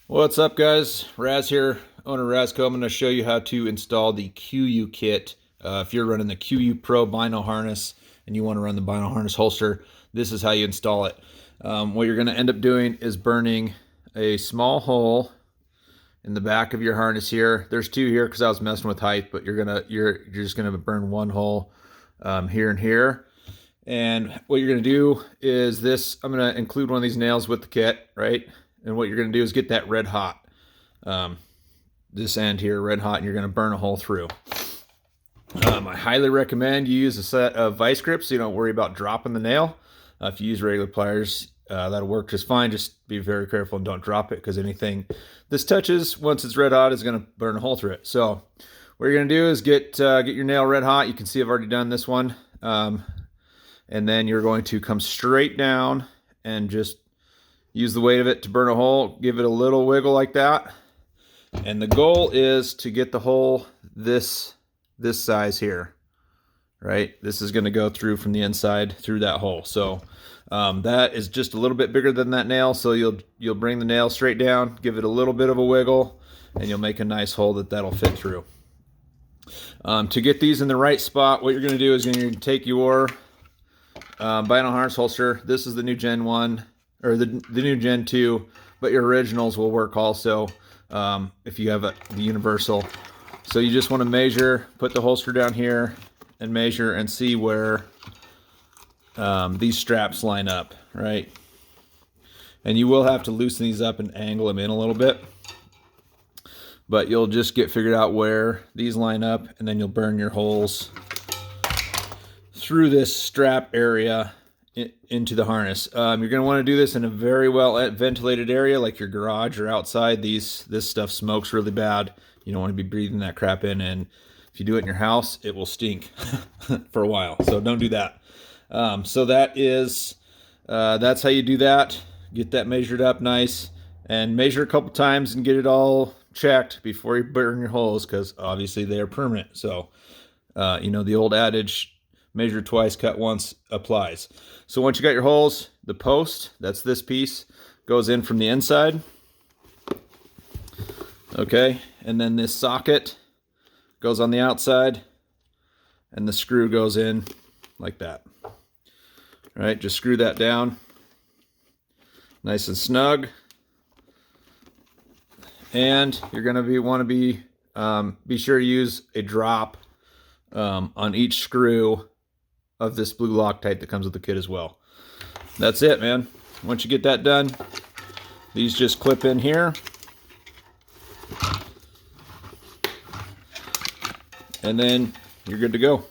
What's up, guys? Raz here, owner Razco. I'm going to show you how to install the Kuiu kit. If you're running the Kuiu Pro Bino Harness and you want to run the Bino Harness Holster, this is how you install it. What you're going to end up doing is burning a small hole in the back of your harness here. There's two here because I was messing with height, but you're just gonna burn one hole here and here. And what you're gonna do is this. I'm gonna include one of these nails with the kit, right? And what you're going to do is get that red hot, this end here, red hot, and you're going to burn a hole through. I highly recommend you use a set of vice grips so you don't worry about dropping the nail. If you use regular pliers, that'll work just fine. Just be very careful and don't drop it, because anything this touches, once it's red hot, is going to burn a hole through it. So what you're going to do is get your nail red hot. You can see I've already done this one. And then you're going to come straight down and just use the weight of it to burn a hole. Give it a little wiggle like that. And the goal is to get the hole this size here, right? This is going to go through from the inside through that hole. So that is just a little bit bigger than that nail. So you'll bring the nail straight down, give it a little bit of a wiggle, and you'll make a nice hole that'll fit through. To get these in the right spot, what you're going to do is you're going to take your Bino Harness Holster. This is the new Gen 1. Or the new Gen 2, but your originals will work also if you have the Universal. So you just want to measure, put the holster down here, and measure and see where these straps line up, right? And you will have to loosen these up and angle them in a little bit. But you'll just get figured out where these line up, and then you'll burn your holes through this strap area into the harness. You're going to want to do this in a very well ventilated area like your garage or outside. This stuff smokes really bad. You don't want to be breathing that crap in, and if you do it in your house, it will stink for a while. So don't do that. So that's how you do that. Get that measured up nice, and measure a couple times and get it all checked before you burn your holes, because obviously they are permanent. So the old adage, measure twice, cut once, applies. So once you got your holes, the post, that's this piece, goes in from the inside. Okay, and then this socket goes on the outside, and the screw goes in like that. All right, just screw that down nice and snug. And you're gonna be sure to use a drop on each screw of this blue Loctite that comes with the kit as well. That's it, man. Once you get that done, these just clip in here, and then you're good to go.